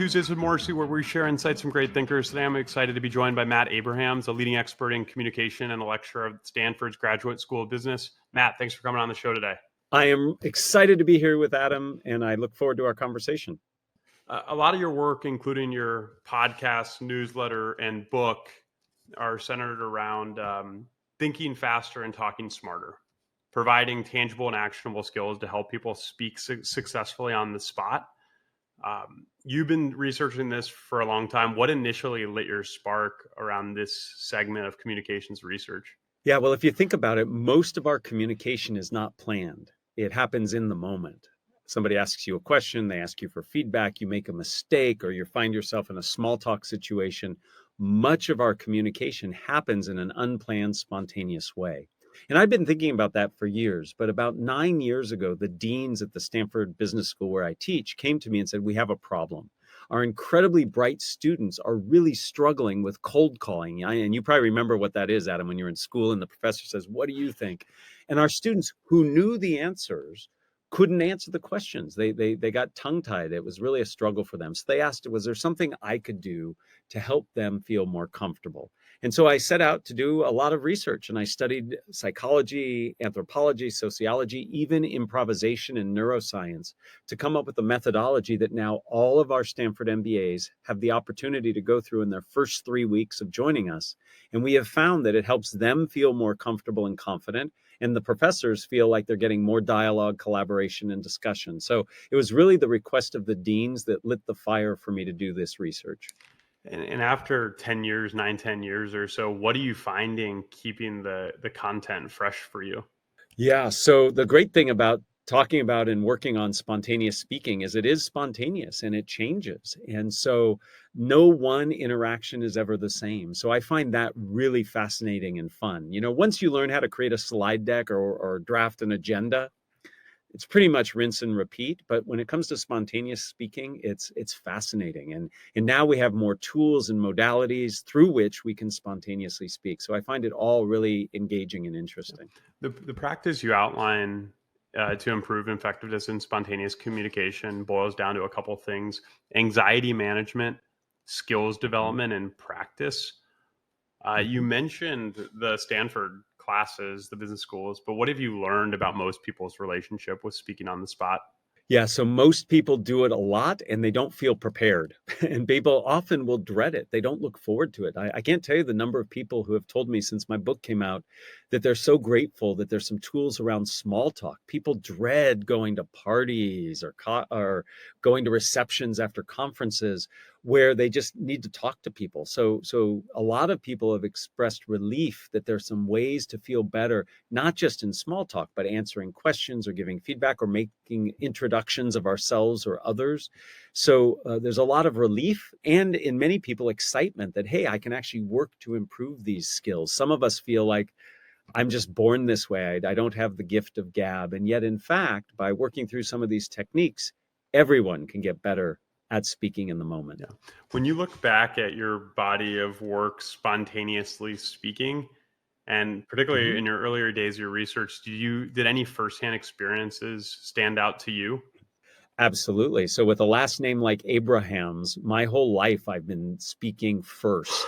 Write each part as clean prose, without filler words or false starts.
Tuesdays with Morrissey, where we share insights from great thinkers. Today, I'm excited to be joined by Matt Abrahams, a leading expert in communication and a lecturer at Stanford's Graduate School of Business. Matt, thanks for coming on the show today. I am excited to be here with Adam, and I look forward to our conversation. A lot of your work, including your podcast, newsletter, and book, are centered around thinking faster and talking smarter, providing tangible and actionable skills to help people speak successfully on the spot. You've been researching this for a long time. What initially lit your spark around this segment of communications research? Yeah, well, if you think about it, most of our communication is not planned. It happens in the moment. Somebody asks you a question, they ask you for feedback, you make a mistake, or you find yourself in a small talk situation. Much of our communication happens in an unplanned, spontaneous way. And I've been thinking about that for years, but about 9 years ago, the deans at the Stanford Business School where I teach came to me and said, we have a problem. Our incredibly bright students are really struggling with cold calling. And you probably remember what that is, Adam, when you're in school and the professor says, what do you think? And our students who knew the answers couldn't answer the questions. They got tongue-tied. It was really a struggle for them. So they asked, was there something I could do to help them feel more comfortable? And so I set out to do a lot of research, and I studied psychology, anthropology, sociology, even improvisation and neuroscience to come up with a methodology that now all of our Stanford MBAs have the opportunity to go through in their first 3 weeks of joining us. And we have found that it helps them feel more comfortable and confident, and the professors feel like they're getting more dialogue, collaboration, and discussion. So it was really the request of the deans that lit the fire for me to do this research. And after 10 years, 10 years or so, what are you finding keeping the content fresh for you? Yeah, so the great thing about talking about and working on spontaneous speaking is it is spontaneous and it changes. And so no one interaction is ever the same. So I find that really fascinating and fun. You know, once you learn how to create a slide deck or draft an agenda, it's pretty much rinse and repeat. But when it comes to spontaneous speaking, it's fascinating. And now we have more tools and modalities through which we can spontaneously speak. So I find it all really engaging and interesting. The practice you outline to improve effectiveness in spontaneous communication boils down to a couple of things: anxiety management, skills development, and practice. You mentioned the Stanford classes, the business schools, but what have you learned about most people's relationship with speaking on the spot? Yeah, so most people do it a lot and they don't feel prepared. And people often will dread it. They don't look forward to it. I can't tell you the number of people who have told me since my book came out that they're so grateful that there's some tools around small talk. People dread going to parties or going to receptions after conferences where they just need to talk to people. So a lot of people have expressed relief that there's some ways to feel better, not just in small talk, but answering questions or giving feedback or making introductions of ourselves or others. So there's a lot of relief and in many people excitement that, hey, I can actually work to improve these skills. Some of us feel like I'm just born this way. I don't have the gift of gab. And yet, in fact, by working through some of these techniques, everyone can get better at speaking in the moment. Yeah. When you look back at your body of work, spontaneously speaking, and particularly in your earlier days of your research, did any firsthand experiences stand out to you? Absolutely. So with a last name like Abrahams, my whole life I've been speaking first.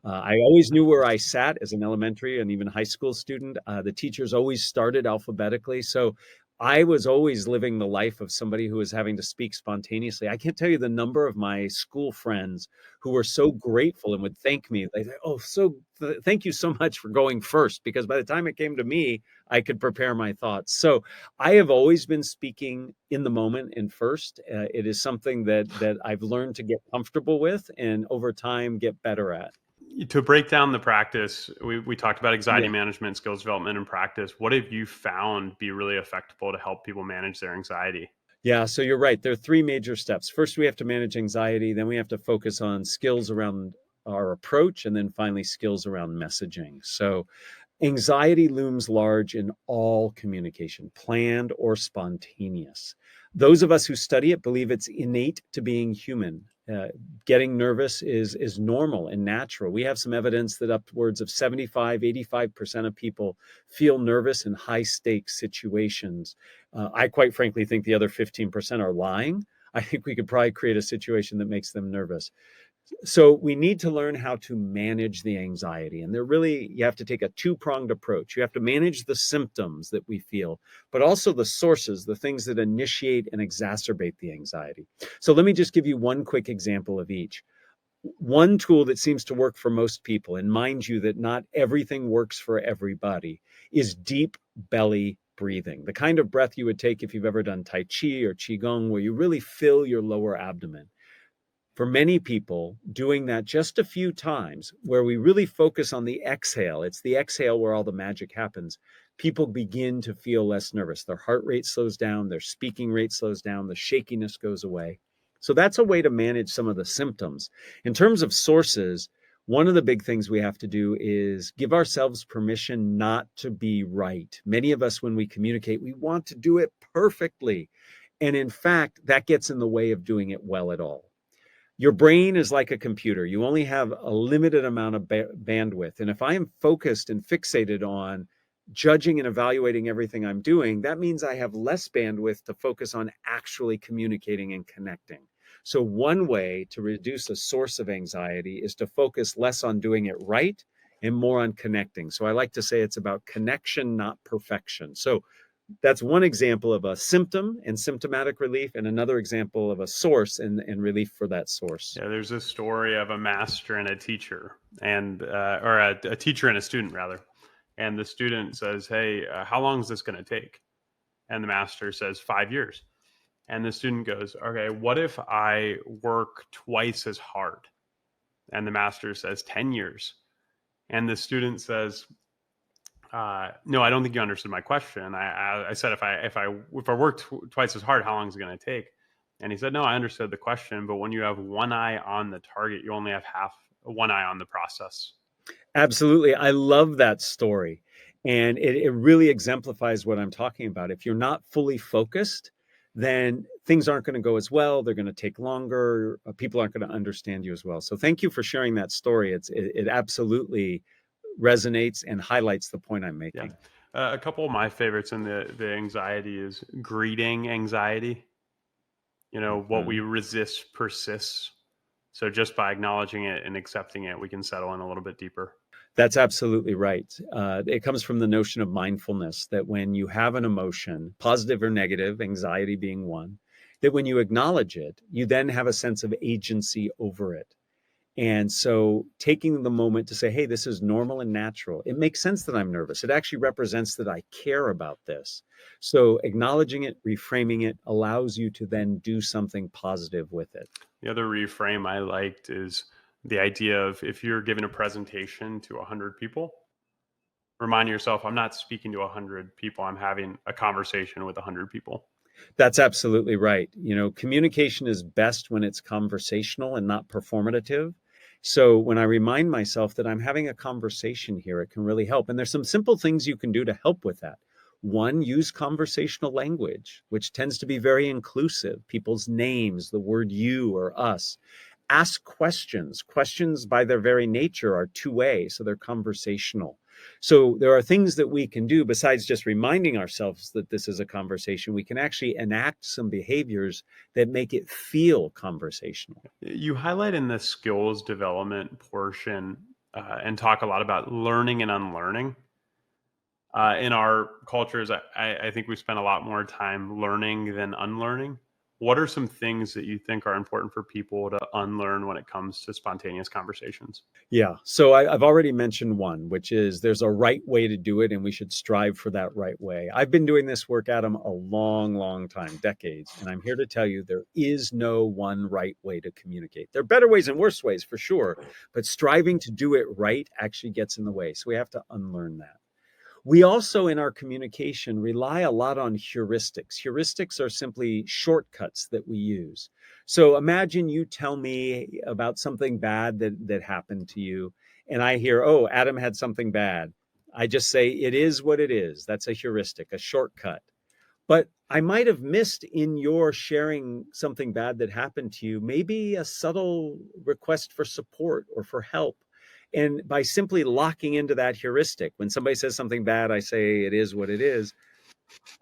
I always knew where I sat as an elementary and even high school student. The teachers always started alphabetically. So I was always living the life of somebody who was having to speak spontaneously. I can't tell you the number of my school friends who were so grateful and would thank me. They say, oh, thank you so much for going first, because by the time it came to me, I could prepare my thoughts. So I have always been speaking in the moment and first. It is something that I've learned to get comfortable with and over time get better at. To break down the practice, we talked about anxiety Yeah. management, skills development, and practice. What have you found be really effective to help people manage their anxiety? Yeah, so you're right. There are three major steps. First, we have to manage anxiety. Then we have to focus on skills around our approach. And then finally, skills around messaging. So anxiety looms large in all communication, planned or spontaneous. Those of us who study it believe it's innate to being human. Getting nervous is normal and natural. We have some evidence that upwards of 85% of people feel nervous in high stakes situations. I quite frankly think the other 15% are lying. I think we could probably create a situation that makes them nervous. So we need to learn how to manage the anxiety. And you have to take a two-pronged approach. You have to manage the symptoms that we feel, but also the sources, the things that initiate and exacerbate the anxiety. So let me just give you one quick example of each. One tool that seems to work for most people, and mind you that not everything works for everybody, is deep belly breathing. The kind of breath you would take if you've ever done Tai Chi or Qigong, where you really fill your lower abdomen. For many people, doing that just a few times, where we really focus on the exhale, it's the exhale where all the magic happens, people begin to feel less nervous. Their heart rate slows down, their speaking rate slows down, the shakiness goes away. So that's a way to manage some of the symptoms. In terms of sources, one of the big things we have to do is give ourselves permission not to be right. Many of us, when we communicate, we want to do it perfectly. And in fact, that gets in the way of doing it well at all. Your brain is like a computer. You only have a limited amount of bandwidth. And if I am focused and fixated on judging and evaluating everything I'm doing, that means I have less bandwidth to focus on actually communicating and connecting. So one way to reduce a source of anxiety is to focus less on doing it right and more on connecting. So I like to say it's about connection, not perfection. So that's one example of a symptom and symptomatic relief, and another example of a source and relief for that source. Yeah, there's a story of a master and a teacher, and or a teacher and a student rather. And the student says, "Hey, how long is this going to take?" And the master says, "5 years." And the student goes, "Okay, what if I work twice as hard?" And the master says, "10 years." And the student says, "No, I don't think you understood my question. I said if I work twice as hard, how long is it going to take?" And he said, "No, I understood the question, but when you have one eye on the target, you only have half one eye on the process." Absolutely. I love that story. And it really exemplifies what I'm talking about. If you're not fully focused, then things aren't going to go as well. They're going to take longer. People aren't going to understand you as well. So thank you for sharing that story. It absolutely resonates and highlights the point I'm Yeah. making. A couple of my favorites in the anxiety is greeting anxiety. What we Mhm. resist persists. So just by acknowledging it and accepting it, we can settle in a little bit deeper. That's absolutely right. It comes from the notion of mindfulness that when you have an emotion, positive or negative, anxiety being one, that when you acknowledge it, you then have a sense of agency over it. And so taking the moment to say, hey, this is normal and natural. It makes sense that I'm nervous. It actually represents that I care about this. So acknowledging it, reframing it allows you to then do something positive with it. The other reframe I liked is the idea of if you're giving a presentation to 100 people, remind yourself, I'm not speaking to 100 people. I'm having a conversation with 100 people. That's absolutely right. Communication is best when it's conversational and not performative. So when I remind myself that I'm having a conversation here, it can really help. And there's some simple things you can do to help with that. One, use conversational language, which tends to be very inclusive. People's names, the word you or us. Ask questions. Questions by their very nature are two-way, so they're conversational. So there are things that we can do besides just reminding ourselves that this is a conversation. We can actually enact some behaviors that make it feel conversational. You highlight in the skills development portion and talk a lot about learning and unlearning. In our cultures, I think we spend a lot more time learning than unlearning. What are some things that you think are important for people to unlearn when it comes to spontaneous conversations? Yeah. So I've already mentioned one, which is there's a right way to do it, and we should strive for that right way. I've been doing this work, Adam, a long, long time, decades. And I'm here to tell you there is no one right way to communicate. There are better ways and worse ways for sure, but striving to do it right actually gets in the way. So we have to unlearn that. We also, in our communication, rely a lot on heuristics. Heuristics are simply shortcuts that we use. So imagine you tell me about something bad that happened to you, and I hear, oh, Adam had something bad. I just say, it is what it is. That's a heuristic, a shortcut. But I might have missed in your sharing something bad that happened to you, maybe a subtle request for support or for help. And by simply locking into that heuristic, when somebody says something bad, I say it is what it is.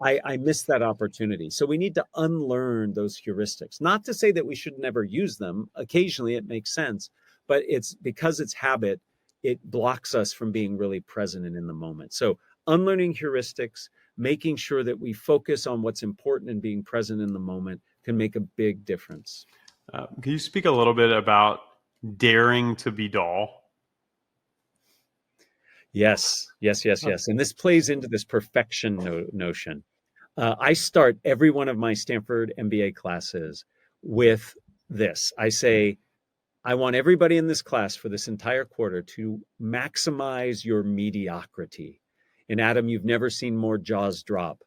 I missed that opportunity. So we need to unlearn those heuristics. Not to say that we should never use them. Occasionally it makes sense, but it's because it's habit, it blocks us from being really present and in the moment. So unlearning heuristics, making sure that we focus on what's important and being present in the moment can make a big difference. Can you speak a little bit about daring to be dull? Yes, yes, yes, yes. And this plays into this perfection notion. I start every one of my Stanford MBA classes with this. I say, I want everybody in this class for this entire quarter to maximize your mediocrity. And Adam, you've never seen more jaws drop.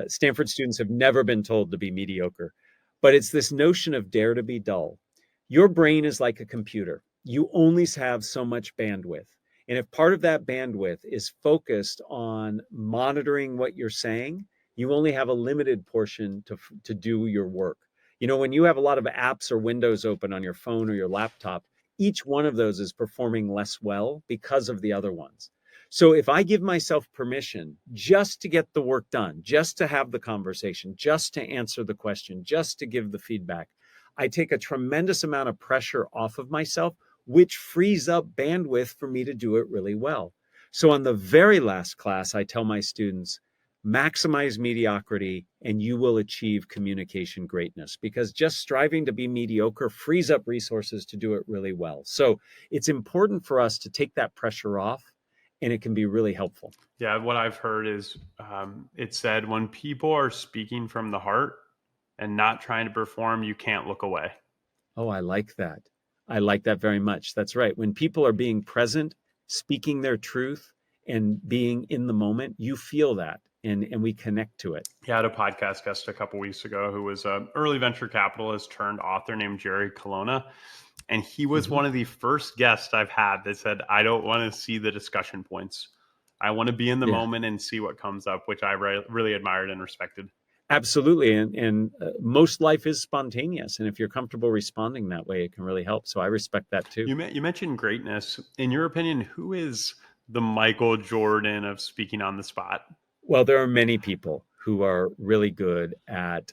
Stanford students have never been told to be mediocre, but it's this notion of dare to be dull. Your brain is like a computer. You only have so much bandwidth. And if part of that bandwidth is focused on monitoring what you're saying, you only have a limited portion to do your work. When you have a lot of apps or windows open on your phone or your laptop, each one of those is performing less well because of the other ones. So if I give myself permission just to get the work done, just to have the conversation, just to answer the question, just to give the feedback, I take a tremendous amount of pressure off of myself, which frees up bandwidth for me to do it really well. So on the very last class, I tell my students, maximize mediocrity and you will achieve communication greatness, because just striving to be mediocre frees up resources to do it really well. So it's important for us to take that pressure off, and it can be really helpful. Yeah, what I've heard is it said when people are speaking from the heart and not trying to perform, you can't look away. Oh, I like that. I like that very much. That's right. When people are being present, speaking their truth, and being in the moment, you feel that, and we connect to it. Yeah, I had a podcast guest a couple weeks ago who was an early venture capitalist turned author named Jerry Colonna. And he was Mhm. one of the first guests I've had that said, I don't want to see the discussion points. I want to be in the Yeah. moment and see what comes up, which I really admired and respected. Absolutely. And most life is spontaneous. And if you're comfortable responding that way, it can really help. So I respect that too. You mentioned greatness. In your opinion, who is the Michael Jordan of speaking on the spot? Well, there are many people who are really good at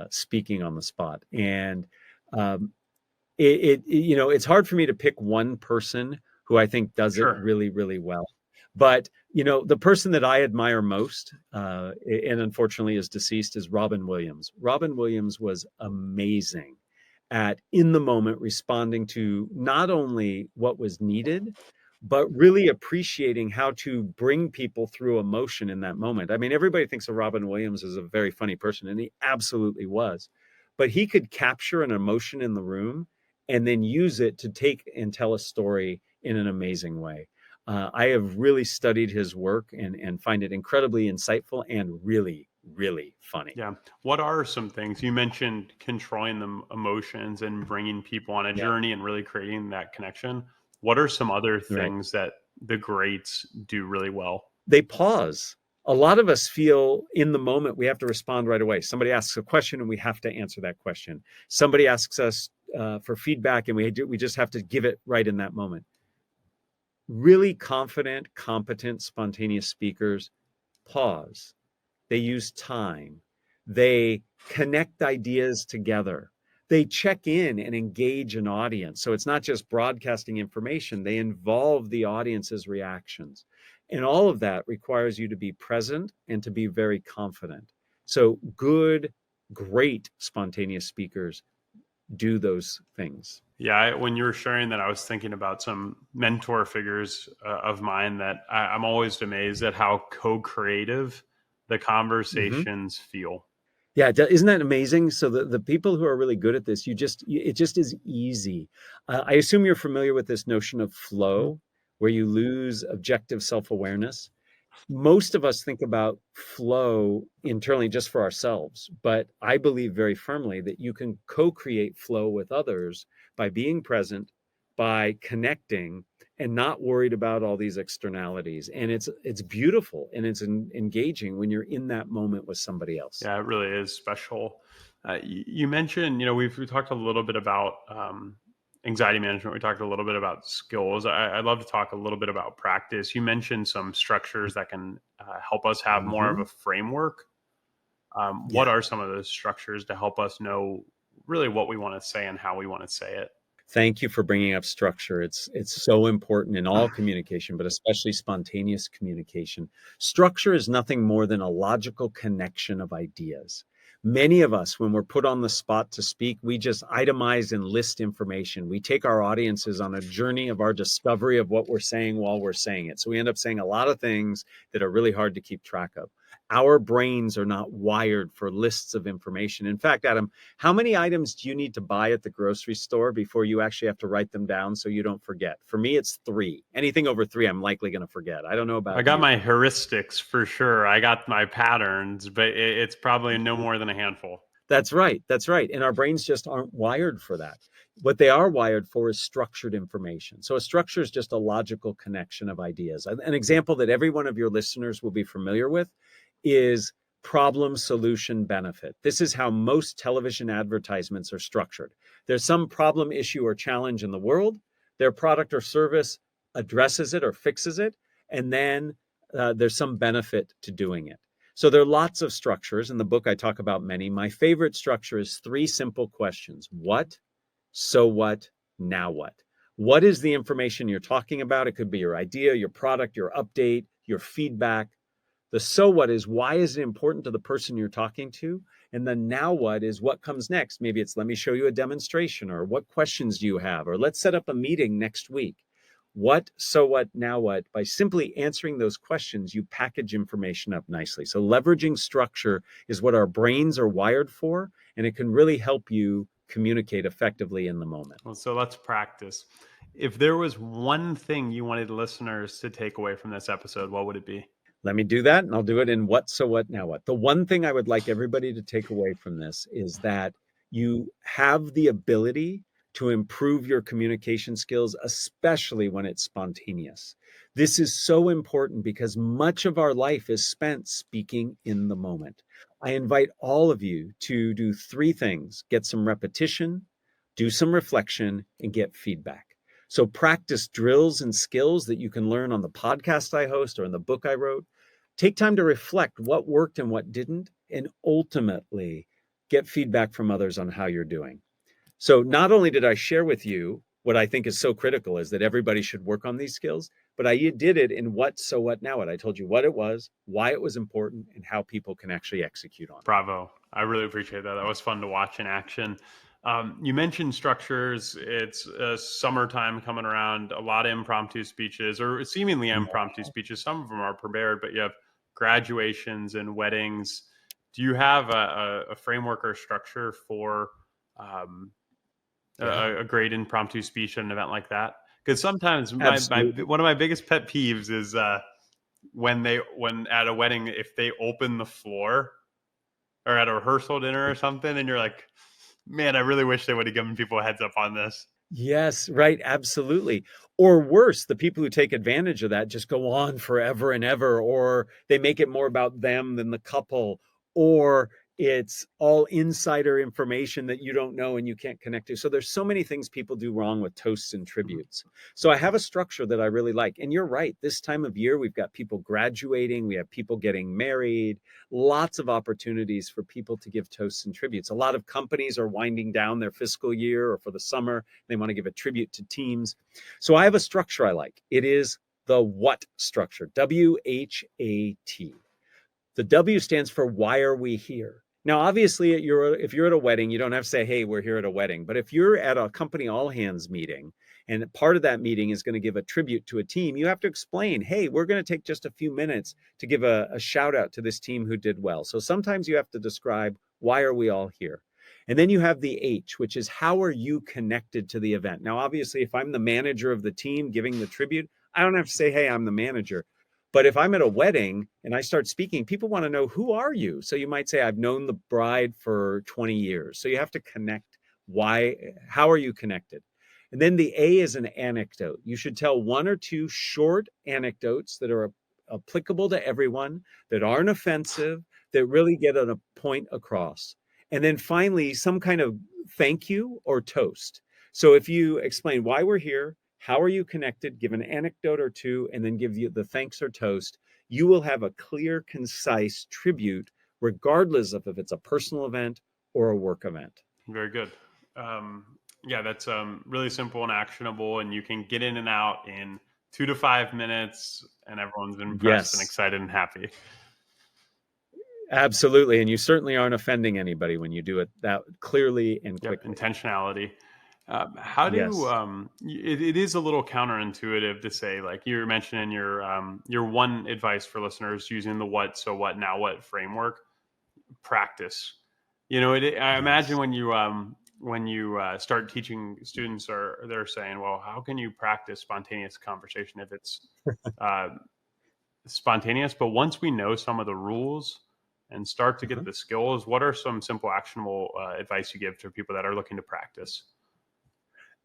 speaking on the spot. And um, it's hard for me to pick one person who I think does it Sure. really, really well. But, the person that I admire most, and unfortunately is deceased, is Robin Williams. Robin Williams was amazing at in the moment responding to not only what was needed, but really appreciating how to bring people through emotion in that moment. I mean, everybody thinks of Robin Williams as a very funny person, and he absolutely was. But he could capture an emotion in the room and then use it to take and tell a story in an amazing way. I have really studied his work and find it incredibly insightful and really, really funny. Yeah. What are some things you mentioned controlling the emotions and bringing people on a Yeah, journey and really creating that connection? What are some other right. things that the greats do really well? They pause. A lot of us feel in the moment we have to respond right away. Somebody asks a question and we have to answer that question. Somebody asks us for feedback and we just have to give it right in that moment. Really confident, competent, spontaneous speakers pause. They use time. They connect ideas together. They check in and engage an audience. So it's not just broadcasting information, they involve the audience's reactions. And all of that requires you to be present and to be very confident. So good, great spontaneous speakers do those things. Yeah, when you were sharing that, I was thinking about some mentor figures of mine that I'm always amazed at how co-creative the Mm-hmm. conversations feel. Yeah, isn't that amazing? So the people who are really good at this, it just is easy. I assume you're familiar with this notion of Mhm. flow, where you lose objective self-awareness. Most of us think about flow internally just for ourselves, but I believe very firmly that you can co-create flow with others by being present, by connecting, and not worried about all these externalities. And it's beautiful and it's engaging when you're in that moment with somebody else. Yeah, it really is special. You mentioned, we talked a little bit about anxiety management. We talked a little bit about skills. I'd love to talk a little bit about practice. You mentioned some structures that can help us have more of Mhm. a framework. What Yeah. are some of those structures to help us know really what we want to say and how we want to say it? Thank you for bringing up structure. It's so important in all communication, but especially spontaneous communication. Structure is nothing more than a logical connection of ideas. Many of us, when we're put on the spot to speak, we just itemize and list information. We take our audiences on a journey of our discovery of what we're saying while we're saying it. So we end up saying a lot of things that are really hard to keep track of. Our brains are not wired for lists of information. In fact, Adam, how many items do you need to buy at the grocery store before you actually have to write them down so you don't forget? For me, it's 3. Anything over 3, I'm likely going to forget. I don't know I about got you. my heuristics for sure. I got my patterns, but it's probably no more than a handful. That's right. That's right. And our brains just aren't wired for that. What they are wired for is structured information. So a structure is just a logical connection of ideas. An example that every one of your listeners will be familiar with is problem, solution, benefit. This is how most television advertisements are structured. There's some problem, issue, or challenge in the world. Their product or service addresses it or fixes it. And then there's some benefit to doing it. So there are lots of structures. In the book, I talk about many. My favorite structure is 3 simple questions. What? So what? Now what? What is the information you're talking about? It could be your idea, your product, your update, your feedback. The so what is why is it important to the person you're talking to? And the now what is what comes next. Maybe it's let me show you a demonstration, or what questions do you have, or let's set up a meeting next week. What, so what, now what? By simply answering those questions, you package information up nicely. So leveraging structure is what our brains are wired for, and it can really help you communicate effectively in the moment. Well, so let's practice. If there was one thing you wanted listeners to take away from this episode, what would it be? Let me do that, and I'll do it in what, so what, now what. The one thing I would like everybody to take away from this is that you have the ability to improve your communication skills, especially when it's spontaneous. This is so important because much of our life is spent speaking in the moment. I invite all of you to do 3 things: get some repetition, do some reflection, and get feedback. So practice drills and skills that you can learn on the podcast I host or in the book I wrote. Take time to reflect what worked and what didn't, and ultimately get feedback from others on how you're doing. So not only did I share with you what I think is so critical is that everybody should work on these skills, but I did it in what, so what, now what. I told you what it was, why it was important, and how people can actually execute on it. Bravo. I really appreciate that. That was fun to watch in action. You mentioned structures. It's summertime coming around, a lot of impromptu speeches or seemingly impromptu speeches. Some of them are prepared, but you have graduations and weddings. Do you have a framework or structure for um, Yeah, a great impromptu speech at an event like that? Because sometimes absolutely. one of my biggest pet peeves is when at a wedding, if they open the floor or at a rehearsal dinner or something, and you're like, man, I really wish they would have given people a heads up on this. Yes, right, absolutely. Or worse, the people who take advantage of that just go on forever and ever, or they make it more about them than the couple, or it's all insider information that you don't know and you can't connect to. So there's so many things people do wrong with toasts and tributes. So I have a structure that I really like. And you're right, this time of year, we've got people graduating, we have people getting married, lots of opportunities for people to give toasts and tributes. A lot of companies are winding down their fiscal year or for the summer. They want to give a tribute to teams. So I have a structure I like. It is the what structure, WHAT. The W stands for why are we here? Now, obviously, if you're at a wedding, you don't have to say, hey, we're here at a wedding. But if you're at a company all hands meeting, and part of that meeting is going to give a tribute to a team, you have to explain, hey, we're going to take just a few minutes to give a shout out to this team who did well. So sometimes you have to describe why are we all here? And then you have the H, which is how are you connected to the event? Now, obviously, if I'm the manager of the team giving the tribute, I don't have to say, hey, I'm the manager. But if I'm at a wedding and I start speaking, people want to know, who are you? So you might say, I've known the bride for 20 years. So you have to connect. Why? How are you connected? And then the A is an anecdote. You should tell 1 or 2 short anecdotes that are applicable to everyone, that aren't offensive, that really get a point across. And then finally, some kind of thank you or toast. So if you explain why we're here, how are you connected, give an anecdote or 2, and then give you the thanks or toast, you will have a clear, concise tribute regardless of if it's a personal event or a work event. Very good. Yeah, that's really simple and actionable, and you can get in and out in 2 to 5 minutes, and everyone's impressed and Yes, excited and happy. absolutely. And you certainly aren't offending anybody when you do it that clearly and Yep, quickly. intentionality. How do Yes. it is a little counterintuitive to say, like you're mentioning your one advice for listeners using the what, so what, now what framework, practice. I imagine Yes. when you start teaching students, or they're saying, well, how can you practice spontaneous conversation if it's uh, spontaneous? But once we know some of the rules and start to get Uh-huh. the skills, what are some simple actionable advice you give to people that are looking to practice?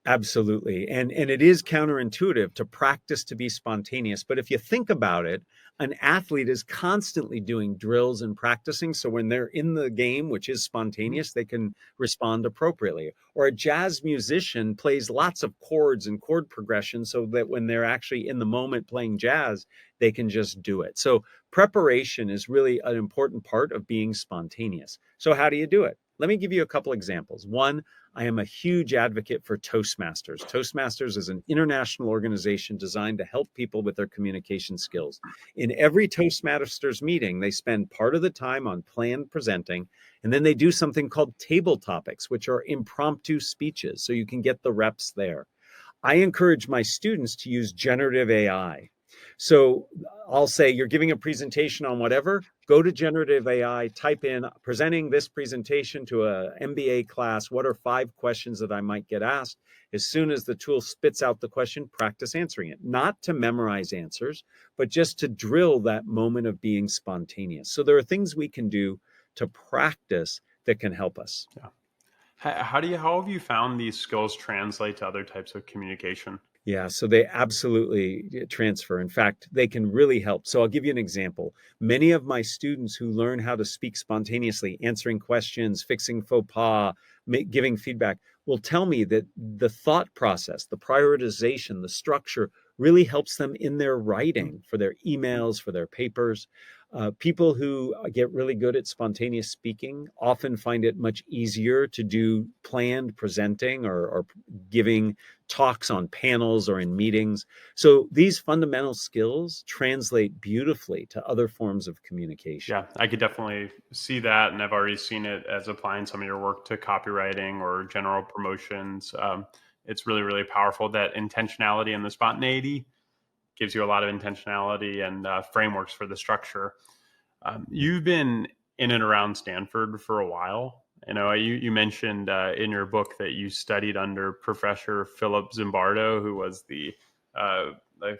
Absolutely. And it is counterintuitive to practice to be spontaneous. But if you think about it, an athlete is constantly doing drills and practicing. So when they're in the game, which is Mhm. spontaneous, they can respond appropriately. Or a jazz musician plays lots of chords and chord progression so that when they're actually in the moment playing jazz, they can just do it. So preparation is really an important part of being spontaneous. So how do you do it? Let me give you a couple examples. One, I am a huge advocate for Toastmasters. Toastmasters is an international organization designed to help people with their communication skills. In every Toastmasters meeting, they spend part of the time on planned presenting, and then they do something called table topics, which are impromptu speeches, so you can get the reps there. I encourage my students to use generative AI. So I'll say you're giving a presentation on whatever, go to generative AI, type in presenting this presentation to a MBA class. What are 5 questions that I might get asked? As soon as the tool spits out the question, practice answering it, not to memorize answers, but just to drill that moment of being spontaneous. So there are things we can do to practice that can help us. Yeah. How have you found these skills translate to other types of communication? Yeah, so they absolutely transfer. In fact, they can really help. So I'll give you an example. Many of my students who learn how to speak spontaneously, answering questions, fixing faux pas, giving feedback, will tell me that the thought process, the prioritization, the structure really helps them in their writing for their emails, for their papers. People who get really good at spontaneous speaking often find it much easier to do planned presenting or giving talks on panels or in meetings. So these fundamental skills translate beautifully to other forms of communication. Yeah, I could definitely see that, and I've already seen it as applying some of your work to copywriting or general promotions. It's really, really powerful. That intentionality and the spontaneity gives you a lot of intentionality and frameworks for the structure. You've been in and around Stanford for a while. You mentioned in your book that you studied under Professor Philip Zimbardo, who was the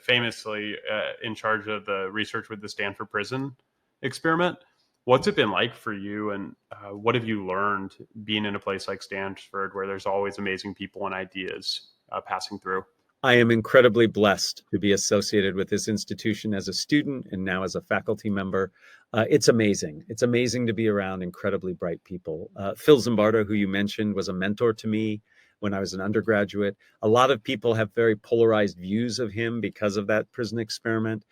famously in charge of the research with the Stanford prison experiment. What's it been like for you, and what have you learned being in a place like Stanford, where there's always amazing people and ideas passing through? I am incredibly blessed to be associated with this institution as a student and now as a faculty member. It's amazing. It's amazing to be around incredibly bright people. Phil Zimbardo, who you mentioned, was a mentor to me when I was an undergraduate. A lot of people have very polarized views of him because of that prison experiment.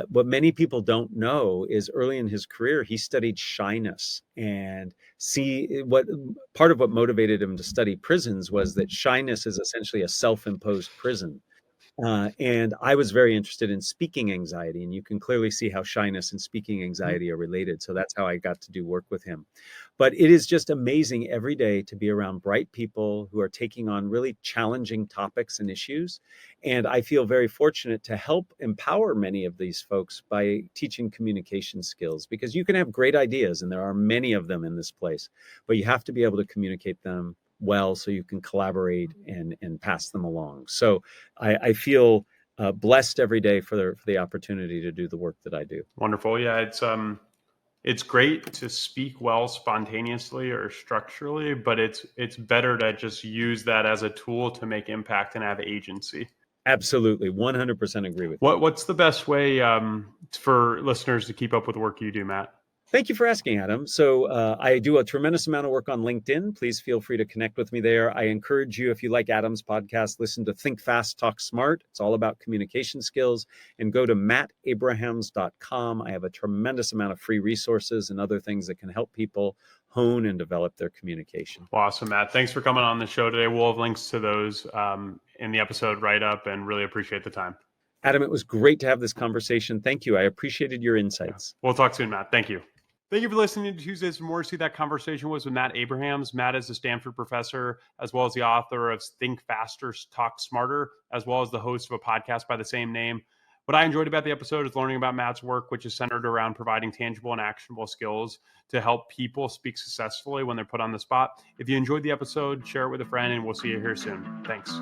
What many people don't know is early in his career, he studied shyness and see what part of what motivated him to study prisons was that shyness is essentially a self-imposed prison. And I was very interested in speaking anxiety, and you can clearly see how shyness and speaking Mhm. anxiety are related. So that's how I got to do work with him. But it is just amazing every day to be around bright people who are taking on really challenging topics and issues. And I feel very fortunate to help empower many of these folks by teaching communication skills because you can have great ideas, and there are many of them in this place, but you have to be able to communicate them well so you can collaborate and pass them along. So I feel blessed every day for the opportunity to do the work that I do. Wonderful. Yeah, it's great to speak well spontaneously or structurally, but it's better to just use that as a tool to make impact and have agency. Absolutely, 100% agree with you. What's the best way for listeners to keep up with the work you do, Matt? Thank you for asking, Adam. So I do a tremendous amount of work on LinkedIn. Please feel free to connect with me there. I encourage you, if you like Adam's podcast, listen to Think Fast, Talk Smart. It's all about communication skills. And go to mattabrahams.com. I have a tremendous amount of free resources and other things that can help people hone and develop their communication. Awesome, Matt. Thanks for coming on the show today. We'll have links to those in the episode write-up, and really appreciate the time. Adam, it was great to have this conversation. Thank you. I appreciated your insights. We'll talk soon, Matt. Thank you. Thank you for listening to Tuesdays for More. See, that conversation was with Matt Abrahams. Matt is a Stanford professor, as well as the author of Think Faster, Talk Smarter, as well as the host of a podcast by the same name. What I enjoyed about the episode is learning about Matt's work, which is centered around providing tangible and actionable skills to help people speak successfully when they're put on the spot. If you enjoyed the episode, share it with a friend, and we'll see you here soon. Thanks.